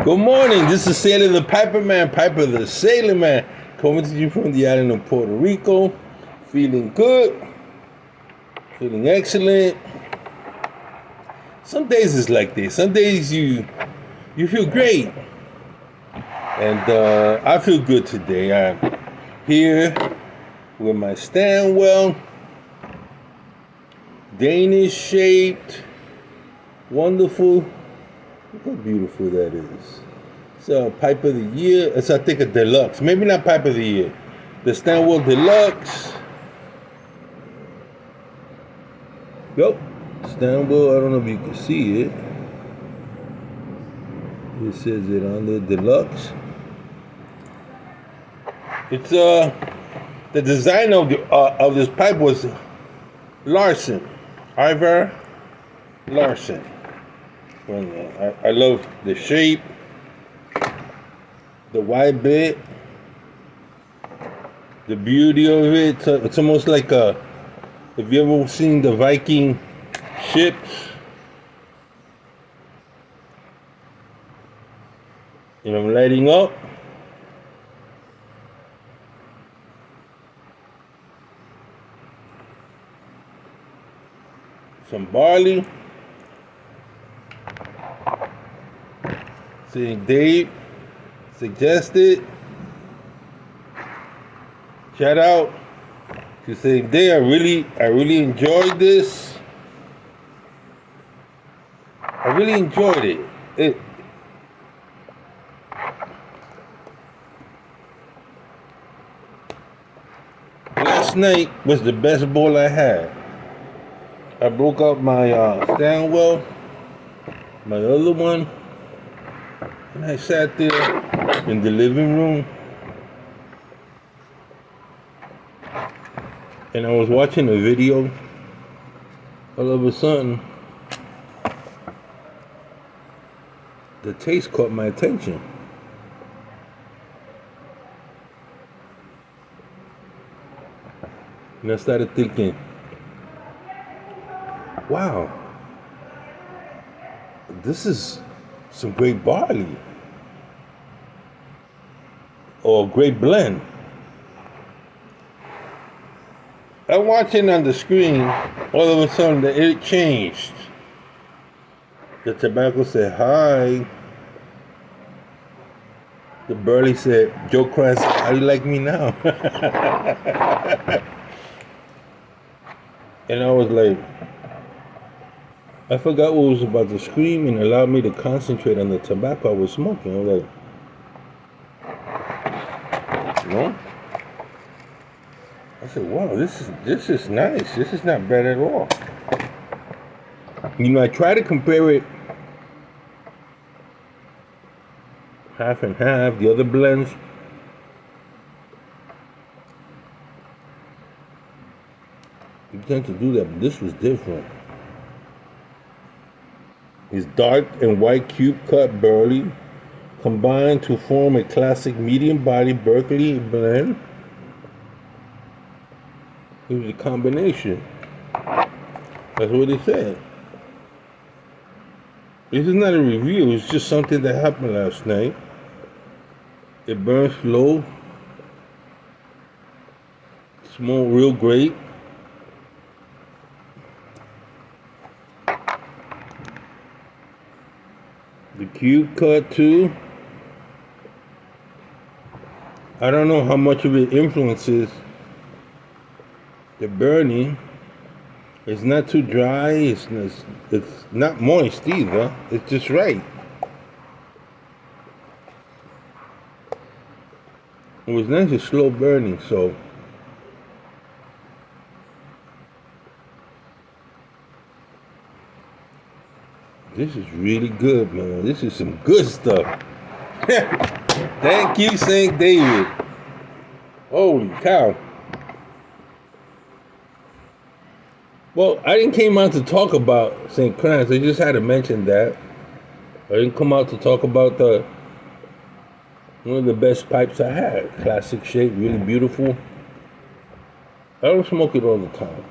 Good morning. This is Sailor the Piper Man, Piper the Sailor Man, coming to you from the island of Puerto Rico. Feeling good, feeling excellent. Some days it's like this. Some days you feel great, and I feel good today. I'm here with my Stanwell, Danish shaped, wonderful. Look how beautiful that is. It's a Pipe of the Year. It's, I think, a deluxe. Maybe not Pipe of the Year. The Stanwell Deluxe. Yup. Stanwell, I don't know if you can see it. It says it on the Deluxe. It's, the designer of this pipe was Larson. Ivar Larson. I love the shape, the wide bit, the beauty of it. It's almost like if you ever seen the Viking ships, lighting up. Some barley. Saying Dave suggested. Shout out to saying Dave. I really enjoyed this. I really enjoyed it. Last night was the best bowl I had. I broke up my Stanwell, my other one. And I sat there in the living room and I was watching a video. All of a sudden, the taste caught my attention. And I started thinking, wow, this is some great barley. Or a great blend. I'm watching on the screen, all of a sudden it changed. The tobacco said hi. The barley said, Joe Christ, how do you like me now? And I was like, I forgot what was about to scream and allowed me to concentrate on the tobacco I was smoking. I was like, no? I said, wow, this is nice. This is not bad at all. I try to compare it half and half, the other blends. You tend to do that, but this was different. It's dark and white cube cut barley combined to form a classic medium body Berkeley blend. It was a combination. That's what they said. This is not a review, it's just something that happened last night. It burns slow. Smell real great. The cube cut too. I don't know how much of it influences the burning. It's not too dry. It's not moist either. It's just right. It was nice and slow burning, so this is really good, man. This is some good stuff. Thank you, St. David. Holy cow. Well, I didn't came out to talk about St. Francis. I just had to mention that. I didn't come out to talk about one of the best pipes I had. Classic shape, really beautiful. I don't smoke it all the time.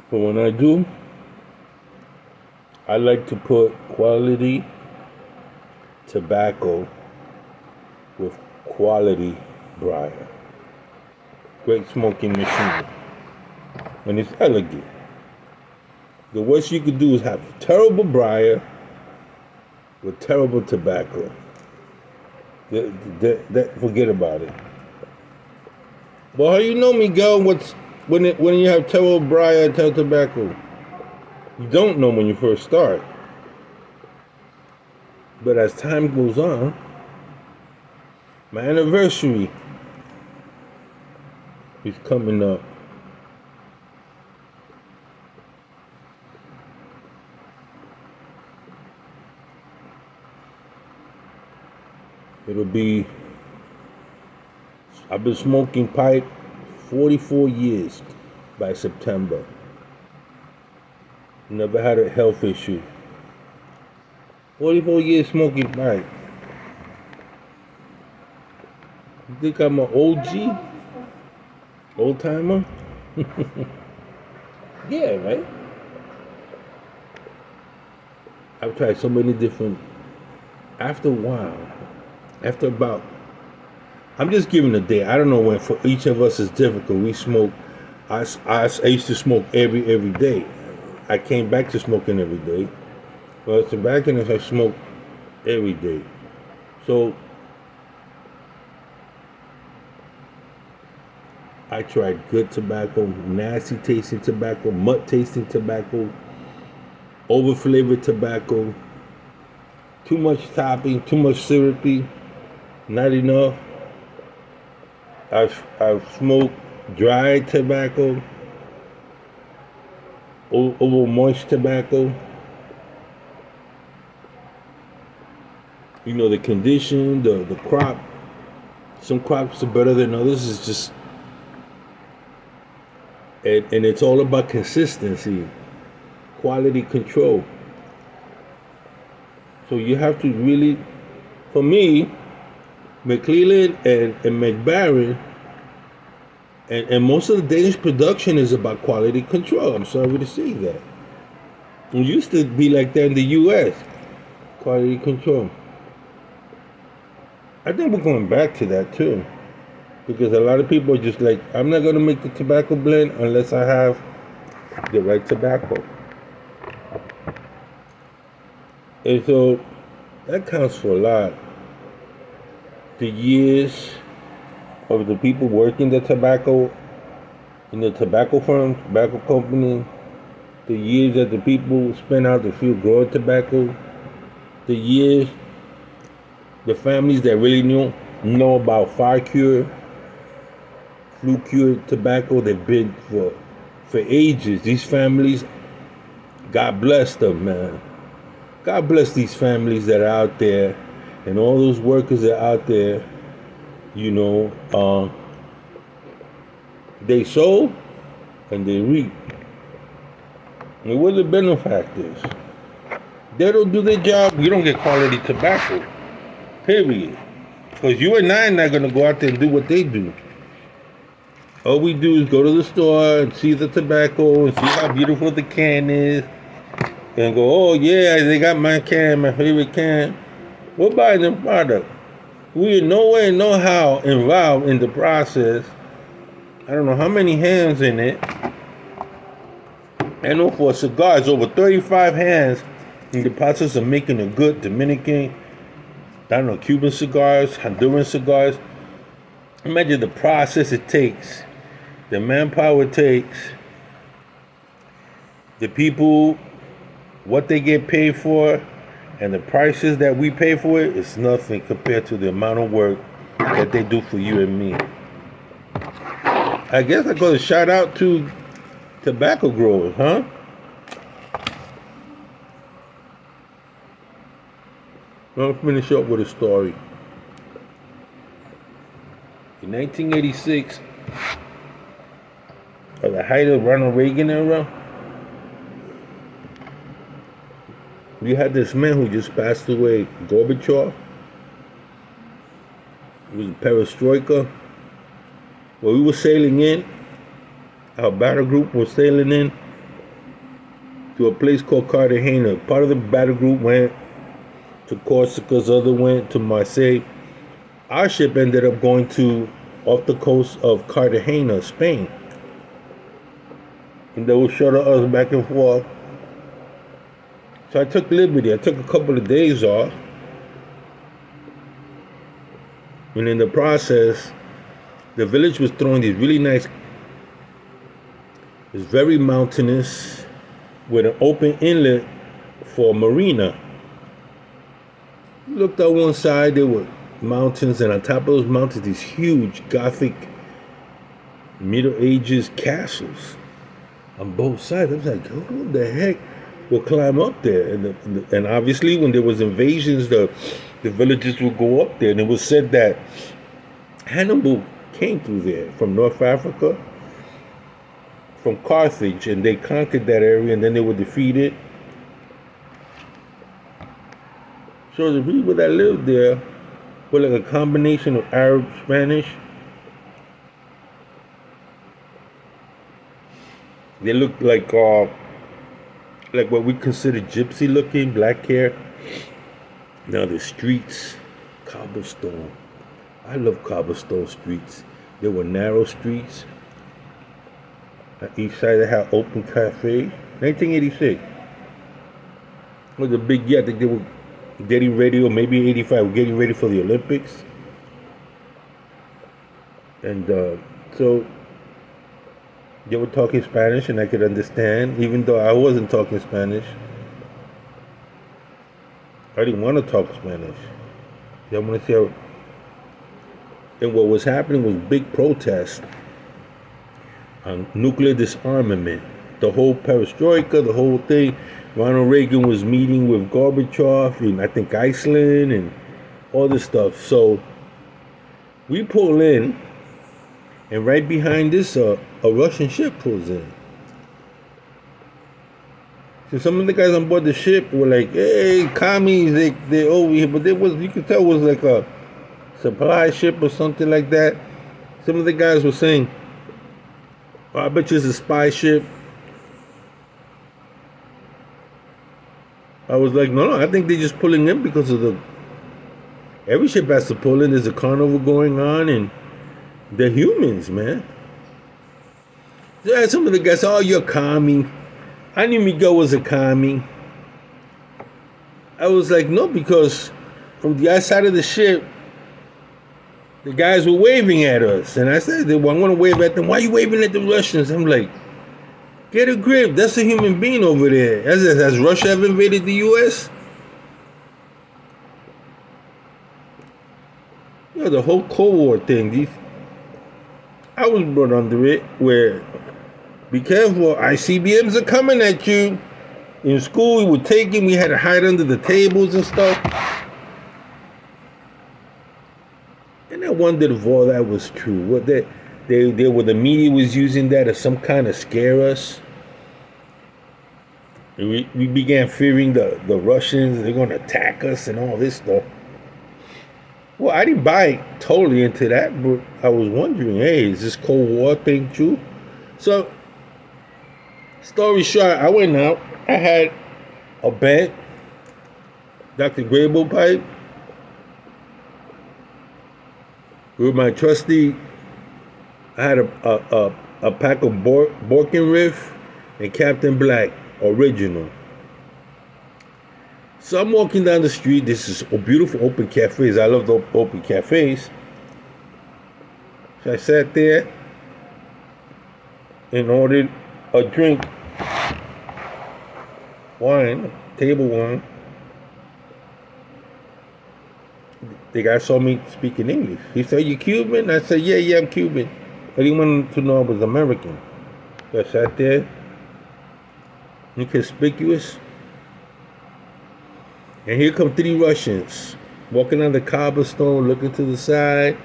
But when I do, I like to put quality tobacco with quality briar. Great smoking machine. And it's elegant. The worst you could do is have terrible briar with terrible tobacco. Forget about it. Well, how you know, Miguel, when you have terrible briar and terrible tobacco? You don't know when you first start. But as time goes on, my anniversary is coming up. I've been smoking pipe 44 years by September. Never had a health issue. 44 years smoking pipe. You think I'm an OG? Old timer? Yeah, right? I've tried so many different. After a while, I'm just giving a day. I don't know when. For each of us, it's difficult. We smoke. I used to smoke every day. I came back to smoking every day. But tobacconists, I smoke every day. So I tried good tobacco, nasty tasting tobacco, mutt tasting tobacco, over-flavored tobacco, too much topping, too much syrupy, not enough. I've smoked dry tobacco, over moist tobacco. You know, the condition, the crop. Some crops are better than others. It's just, and it's all about consistency, quality control. So you have to really, for me, McClelland and McBaron, and most of the Danish production is about quality control. I'm sorry to say that. It used to be like that in the U.S., quality control. I think we're going back to that too, because a lot of people are just like, I'm not going to make the tobacco blend unless I have the right tobacco. And so that counts for a lot. The years of the people working the tobacco in the tobacco firm, tobacco company, the years that the people spend out the field growing tobacco, the years, the families that really know about fire cure, flu cure tobacco, they've been for ages. These families, God bless them, man. God bless these families that are out there, and all those workers that are out there. You know, they sow and they reap. And we're the benefactors. They don't do their job, we don't get quality tobacco. Period. Because you and I are not going to go out there and do what they do. All we do is go to the store and see the tobacco and see how beautiful the can is. And go, oh yeah, they got my can, my favorite can. We're buying them product. We in no way, no how involved in the process. I don't know how many hands in it. I know for a cigar, it's over 35 hands in the process of making a good Dominican, I don't know, Cuban cigars, Honduran cigars. Imagine the process it takes, the manpower it takes, the people, what they get paid for, and the prices that we pay for it is nothing compared to the amount of work that they do for you and me. I guess I got a shout out to tobacco growers, huh? I'll finish up with a story. In 1986, at the height of Ronald Reagan era, we had this man who just passed away, Gorbachev. It was perestroika. Well, we were sailing in, our battle group was sailing in to a place called Cartagena. Part of the battle group went to to Corsica's, other went to Marseille. Our ship ended up going to off the coast of Cartagena, Spain. And they would shuttle us back and forth. So I took liberty. I took a couple of days off. And in the process, the village was throwing these really nice, it's very mountainous, with an open inlet for a marina. You looked on one side, there were mountains, and on top of those mountains, these huge Gothic Middle Ages castles on both sides. I was like, who the heck will climb up there? And obviously, when there was invasions, the villagers would go up there. And it was said that Hannibal came through there from North Africa, from Carthage, and they conquered that area, and then they were defeated. So the people that lived there were like a combination of Arab, Spanish. They looked like what we consider gypsy looking, black hair. Now the streets, cobblestone. I love cobblestone streets. There were narrow streets. On each side they had open cafes. 1986 was a big year. I think they were getting ready, or maybe 85, getting ready for the Olympics. And so they were talking Spanish, and I could understand, even though I wasn't talking Spanish. I didn't want to talk Spanish. I want to see how. And what was happening was big protests on nuclear disarmament. The whole perestroika, the whole thing. Ronald Reagan was meeting with Gorbachev in, I think, Iceland and all this stuff. So we pull in, and right behind this, a Russian ship pulls in. So some of the guys on board the ship were like, "Hey, commies, they over here," but you could tell it was like a supply ship or something like that. Some of the guys were saying, "Oh, I bet you it's a spy ship." I was like, no, I think they're just pulling in because of every ship has to pull in. There's a carnival going on, and they're humans, man. So some of the guys say, "Oh, you're a commie." I knew Miguel was a commie. I was like, no, because from the outside of the ship, the guys were waving at us. And I said, well, I'm going to wave at them. "Why are you waving at the Russians?" I'm like, get a grip. That's a human being over there. Has Russia ever invaded the U.S.? You know, the whole Cold War thing. I was brought under it where, be careful, ICBMs are coming at you. In school, we would take them. We had to hide under the tables and stuff. And I wondered if all that was true. What the media was using that as some kind of scare us. And we began fearing the Russians. They're going to attack us and all this stuff. Well, I didn't buy totally into that, but I was wondering, hey, is this Cold War thing true? So, story short, I went out. I had a bet, Dr. Grable pipe, with my trusty. I had a pack of Borkin Riff and Captain Black original. So I'm walking down the street. This is a beautiful open cafes. I love the open cafes. So I sat there and ordered a drink, wine, table wine. The guy saw me speaking English. He said, "You Cuban?" I said, yeah, I'm Cuban. But he wanted to know I was American. So I sat there, inconspicuous. And here come 3 Russians walking on the cobblestone, looking to the side.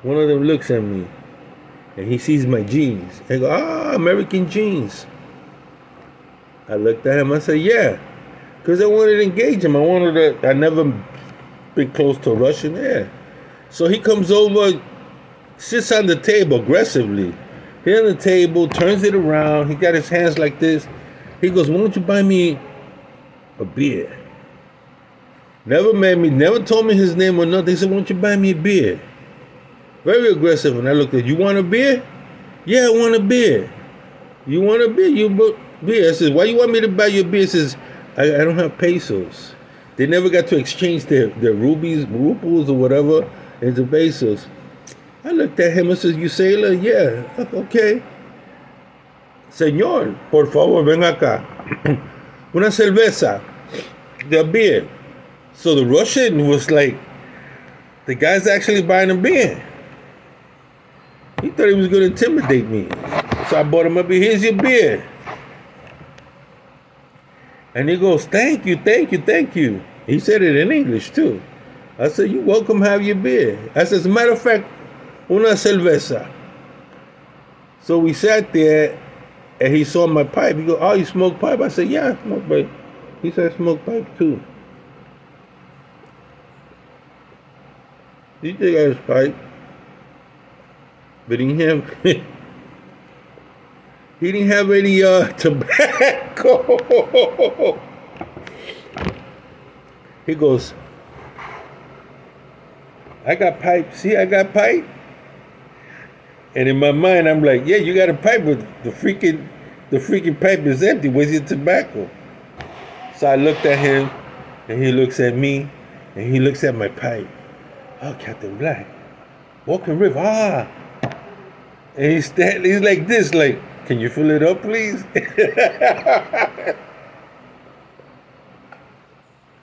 One of them looks at me, and he sees my jeans. I go, American jeans. I looked at him. I said, yeah, because I wanted to engage him. I never been close to a Russian. Yeah. So he comes over, sits on the table aggressively. He's on the table, turns it around. He got his hands like this. He goes, "Why don't you buy me a beer?" Never met me, never told me his name or nothing. He said, "Why don't you buy me a beer?" Very aggressive. And I looked at, "You want a beer?" "Yeah, I want a beer." "You want a beer?" "You bought beer." I said, "Why you want me to buy you a beer?" He says, I don't have pesos. They never got to exchange their rubles or whatever into pesos. I looked at him and said, "You sailor?" "Yeah." "Okay." "Señor, por favor, ven acá. Una cerveza." "The beer." So the Russian was like, the guy's actually buying a beer. He thought he was going to intimidate me. So I bought him a beer. "Here's your beer." And he goes, "Thank you, thank you, thank you." He said it in English too. I said, "You're welcome, have your beer." I said, "As a matter of fact, una cerveza." So we sat there and he saw my pipe. He goes, "Oh, you smoke pipe?" I said, "Yeah, I smoke pipe." He said, "I smoke pipe too." He took out his pipe, but he didn't have, he didn't have any tobacco. He goes, "I got pipe. See, I got pipe." And in my mind, I'm like, "Yeah, you got a pipe, but the freaking pipe is empty. Where's your tobacco?" So I looked at him, and he looks at me, and he looks at my pipe. "Oh, Captain Black, Walking River, ah." And he's like this, like, "Can you fill it up, please?"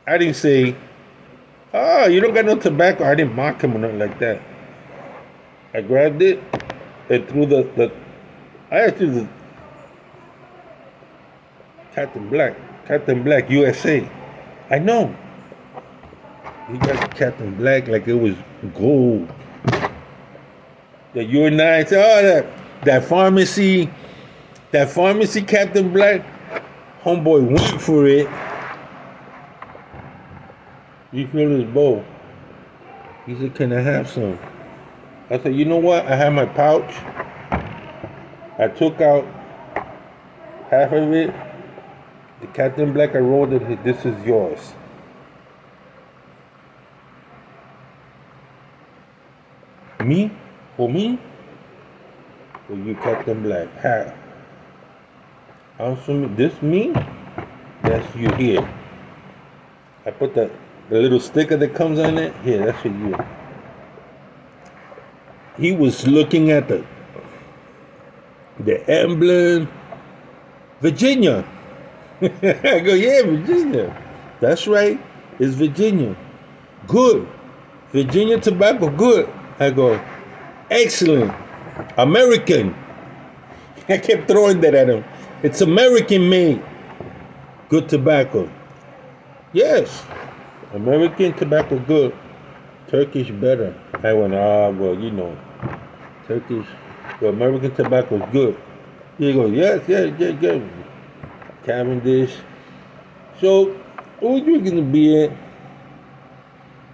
I didn't say, "Oh, you don't got no tobacco." I didn't mock him or nothing like that. I grabbed it and threw I actually the Captain Black, USA. I know. He got Captain Black like it was gold. The U9, oh, that pharmacy Captain Black, homeboy went for it. He filled his bowl. He said, "Can I have some?" I said, "You know what? I have my pouch. I took out half of it. The Captain Black, I rolled it. This is yours." "Me? For me?" "For you, Captain Black. How?" "Also, this me? That's you here. I put the little sticker that comes on it. Here, that's for you." He was looking at the emblem. "Virginia." I go, "Yeah, Virginia. That's right. It's Virginia. Good. Virginia tobacco, good." I go, "Excellent. American." I kept throwing that at him. "It's American made. Good tobacco." "Yes. American tobacco good. Turkish better." I went, well, Turkish, well, American tobacco is good." He goes, "Yes, yeah. Cavendish." So, we were drinking the beer.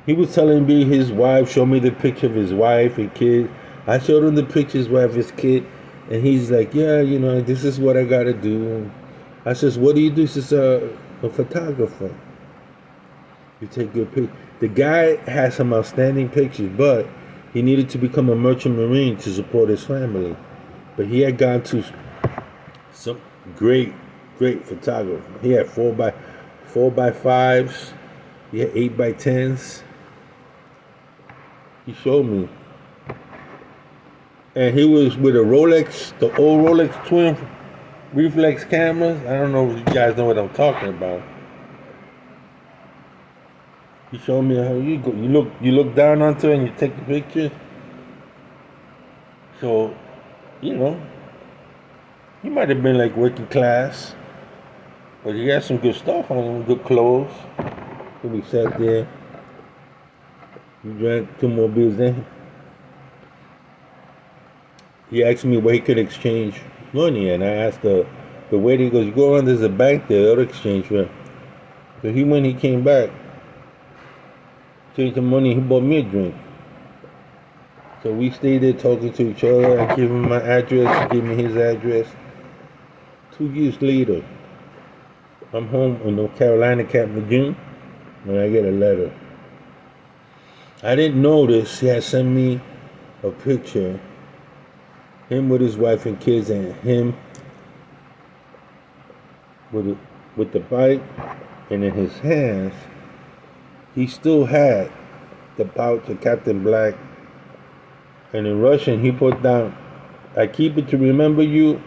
He was telling me his wife, showed me the picture of his wife and kid. I showed him the picture of his wife, his kid. And he's like, "Yeah, this is what I got to do." I says, "What do you do?" He says, "A photographer. You take good pictures." The guy has some outstanding pictures, but he needed to become a merchant marine to support his family. But he had gone to some great photographer. He had 4x5s. He had 8x10s. He showed me. And he was with a Rolex, the old Rolex twin reflex cameras. I don't know if you guys know what I'm talking about. He showed me how you look down onto it and you take the picture. So, he might have been like working class, but he had some good stuff on him, good clothes. So we sat there. We drank 2 more beers. Then he asked me where he could exchange money, and I asked the waiter. He goes, "You go around, there's a bank there, they'll exchange for." So he came back, changed the money. He bought me a drink. So we stayed there talking to each other. I gave him my address. He gave me his address. 2 years later, I'm home in North Carolina, Camp Lejeune. when I get a letter. I didn't notice he had sent me a picture, him with his wife and kids, and him with the bike, and in his hands, he still had the pouch of Captain Black. And in Russian, he put down, "I keep it to remember you,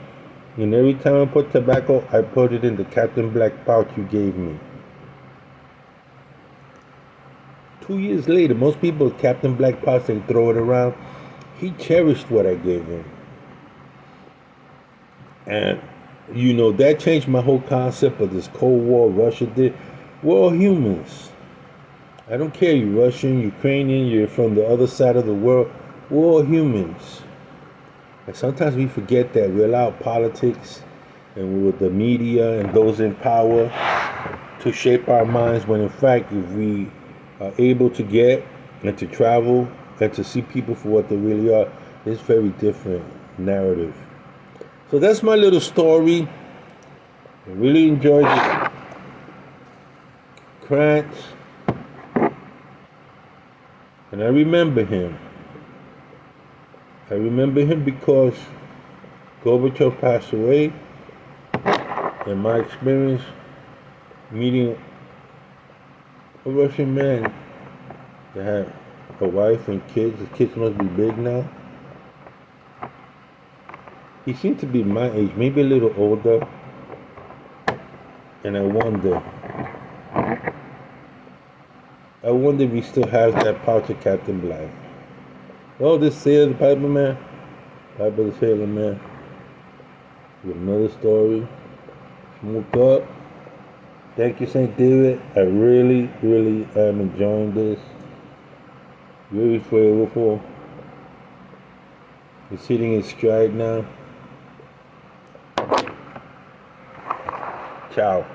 and every time I put tobacco, I put it in the Captain Black pouch you gave me." 2 years later, most people Captain Black pouch, they throw it around. He cherished what I gave him. And, that changed my whole concept of this Cold War Russia did. We're all humans. I don't care you're Russian, Ukrainian, you're from the other side of the world. We're all humans. And sometimes we forget that we allow politics and with the media and those in power to shape our minds, when in fact, if we are able to get and to travel and to see people for what they really are, it's very different narrative. So that's my little story. I really enjoyed this. Krantz. And I remember him. I remember him because Gorbachev passed away. In my experience, meeting a Russian man that had a wife and kids. His kids must be big now. He seemed to be my age, maybe a little older. And I wonder if he still has that pouch of Captain Black. Oh, this Sailor the Piper Man. Piper the Sailor Man. With another story. Smoked up. Thank you, St. David. I really, really am enjoying this. Very flavorful. It's hitting its stride now. Ciao.